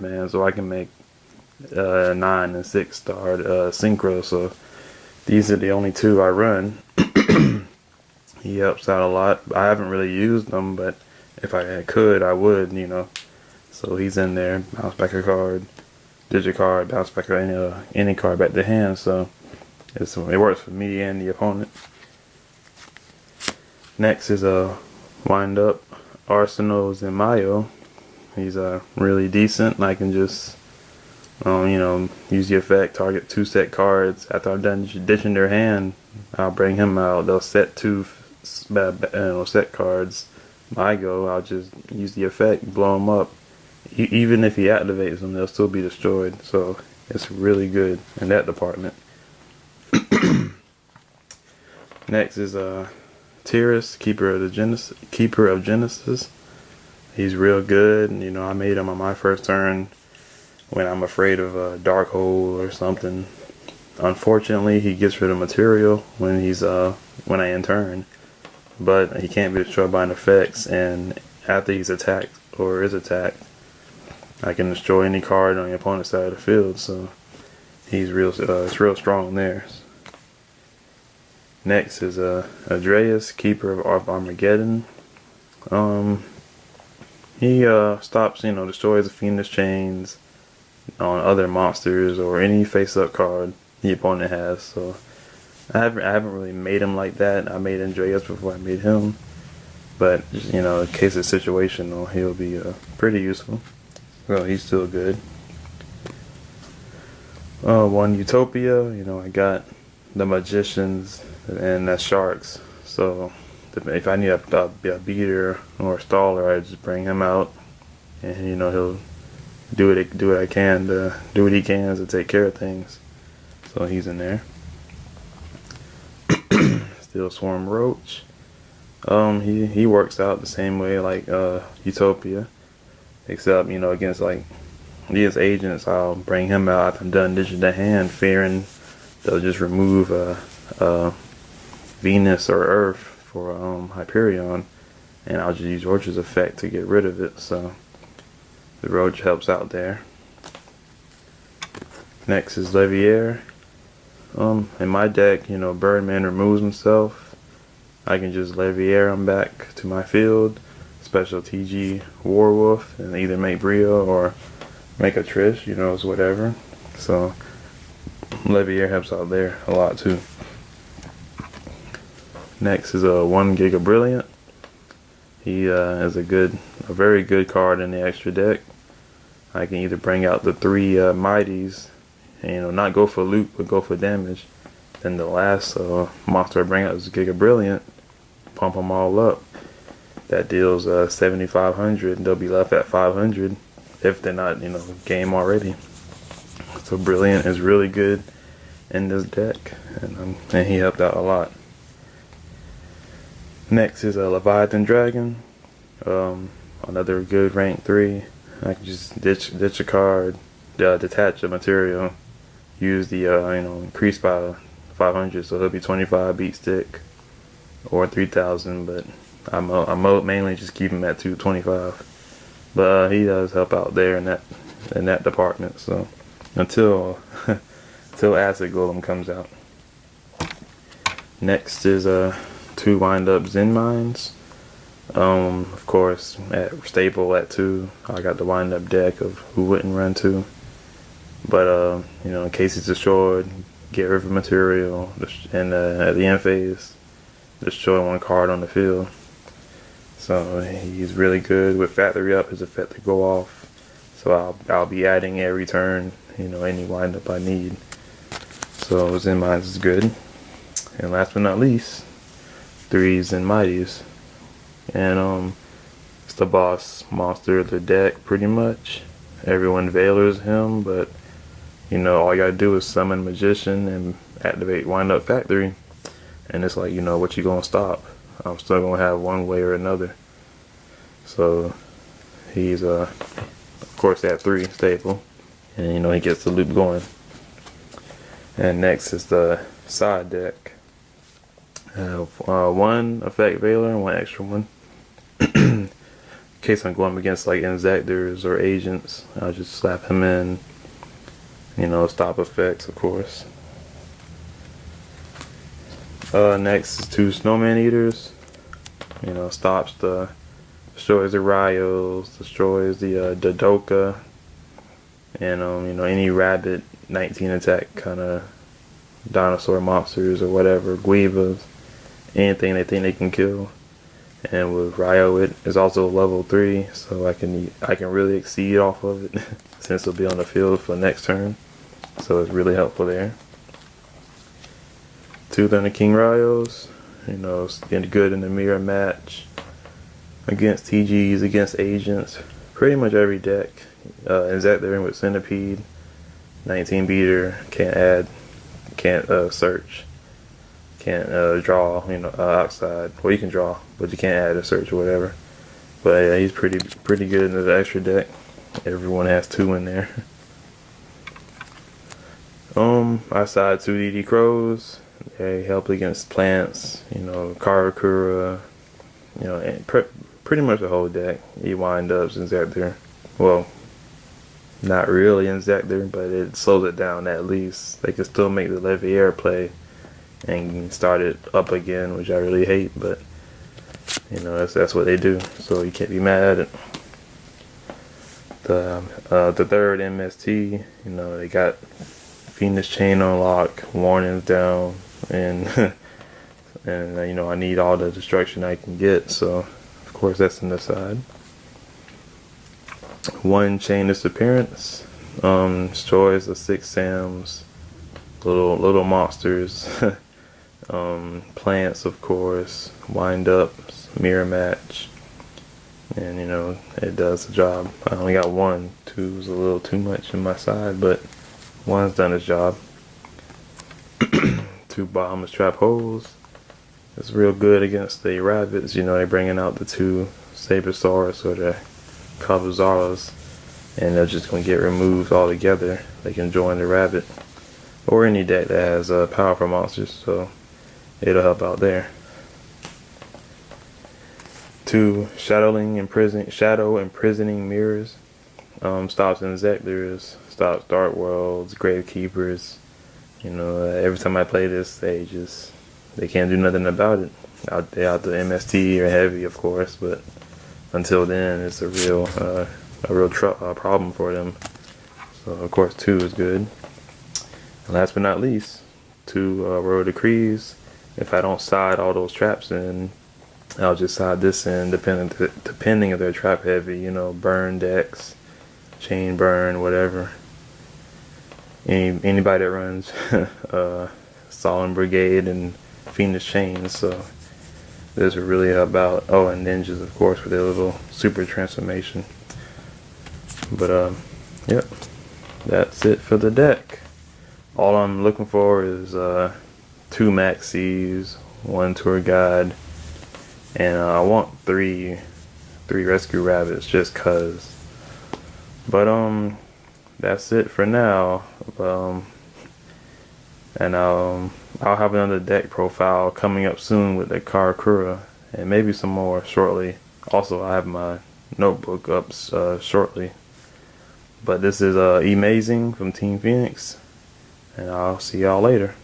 man, so I can make 9 and 6 star synchro. So these are the only two I run. He helps out a lot. I haven't really used them, but if I could, I would. So he's in there, bounce back a card, digicard, bounce back any card back to hand. So it works for me and the opponent. Next is a wind up Arsenal's in Mayo. He's really decent. I can just use the effect, target 2 set cards. After I'm done ditching their hand, I'll bring him out. They'll set 2 set cards. I go, I'll just use the effect, blow them up. Even if he activates them, they'll still be destroyed. So it's really good in that department. Next is Tyrus, Keeper of Genesis. He's real good. I made him on my first turn when I'm afraid of a dark hole or something. Unfortunately, he gets rid of material when I end turn, but he can't be destroyed by an effects. And after he's attacked or is attacked, I can destroy any card on the opponent's side of the field. So he's it's real strong there. Next is Andreas, Keeper of Armageddon. He stops, destroys the Phoenix Chains on other monsters or any face-up card the opponent has. So I haven't really made him like that. I made Andreas before I made him, but in case it's situational, he'll be pretty useful. So he's still good. One Utopia. I got the Magicians and the Sharks. So if I need a beater or a staller, I just bring him out, and he'll do what he can to take care of things. So he's in there. Still Swarm Roach. He works out the same way like Utopia, except against these agents, I'll bring him out after I'm done ditching the hand, fearing they'll just remove Venus or Earth for Hyperion, and I'll just use Roach's effect to get rid of it. So the Roach helps out there. Next is Levier. In my deck, Birdman removes himself. I can just Levier him back to my field, special TG Warwolf, and either make Brio or make a Trish, it's whatever. So Levier helps out there a lot too. Next is a 1 Giga Brilliant. He is a very good card in the extra deck. I can either bring out the 3 Mighties, and not go for loot, but go for damage. Then the last monster I bring out is Giga Brilliant. Pump them all up. That deals 7,500. They'll be left at 500 if they're not, game already. So Brilliant is really good in this deck, and he helped out a lot. Next is a Leviathan Dragon. Another good rank 3. I can just ditch a card, detach a material, use the increase by 500, so he'll be 25 beat stick or 3,000. But I'm mainly just keep him at 225. But he does help out there in that department. So until Acid Golem comes out. Next is 2 wind up Zen Mines. Of course, at staple at 2, I got the wind up deck of who wouldn't run 2. But in case he's destroyed, get rid of material, and at the end phase, destroy 1 card on the field. So he's really good with Factory Up, his effect to go off. So I'll be adding every turn, any wind up I need. So Zen Mines is good. And last but not least, 3 Zen Mighties. And it's the boss monster of the deck pretty much. Everyone Valors him, but all you gotta do is summon Magician and activate Wind Up Factory, and it's like, what you gonna stop? I'm still gonna have one way or another. So he's of course at 3 staple, and he gets the loop going. And next is the side deck. 1 effect Valor and 1 extra one. case I'm going against like insectors or agents, I'll just slap him in. You know, stop effects, of course. Next is 2 snowman eaters. You know, destroys the Ryos, destroys the Dodoka, and you know, any rabbit 19 attack kind of dinosaur monsters or whatever, Guivas, anything they think they can kill. And with Ryo, it is also level 3, so I can really exceed off of it since it'll be on the field for next turn. So it's really helpful there. 2 Thunder King Ryos, you know, it's getting good in the mirror match against TGs, against agents, pretty much every deck. Insector with Centipede, 19 beater, can't search, can't draw, you know, outside. Well, you can draw, but you can't add a search or whatever. But yeah, he's pretty good in the extra deck. Everyone has 2 in there. I side 2 DD Crows. They help against plants, you know, Karakura, you know, and pretty much the whole deck. He wind ups Insector. Well, not really Insector, but it slows it down at least. They can still make the Leviair play and start it up again, which I really hate, but you know, that's what they do, so you can't be mad at it. The 3rd MST, you know, they got Phoenix Chain on lock, warnings down, and and you know, I need all the destruction I can get, so of course that's in the side. 1 Chain Disappearance, destroys the 6 Sams, little monsters, plants, of course, wind ups, mirror match, and you know, it does the job. I only got 1, 2 is a little too much in my side, but 1's done its job. 2 Bottomless Trap Holes. It's real good against the rabbits. You know, they're bringing out the 2 Sabersaurus or the Cavazaras, and they're just going to get removed altogether. They can join the rabbit or any deck that has powerful monsters, so it'll help out there. 2 Shadow Imprisoning Mirrors. Stops Insectors, stops Dark Worlds, Gravekeepers. You know, every time I play this, they can't do nothing about it. They out the MST or heavy, of course, but until then, it's a real problem for them. So of course, 2 is good. And last but not least, 2 Royal Decrees. If I don't side all those traps in, I'll just side this in, depending if they're trap heavy. You know, burn decks, chain burn, whatever. Anybody that runs Solemn Brigade and Phoenix Chains, so this will really help out. Oh, and ninjas, of course, with their little super transformation. But yep, that's it for the deck. All I'm looking for is 2 Maxis, 1 Tour Guide, and I want 3 Rescue Rabbits just cause. But that's it for now. And I'll have another deck profile coming up soon with the Karakura, and maybe some more shortly. Also, I have my notebook up shortly. But this is Amazing from Team Phoenix, and I'll see y'all later.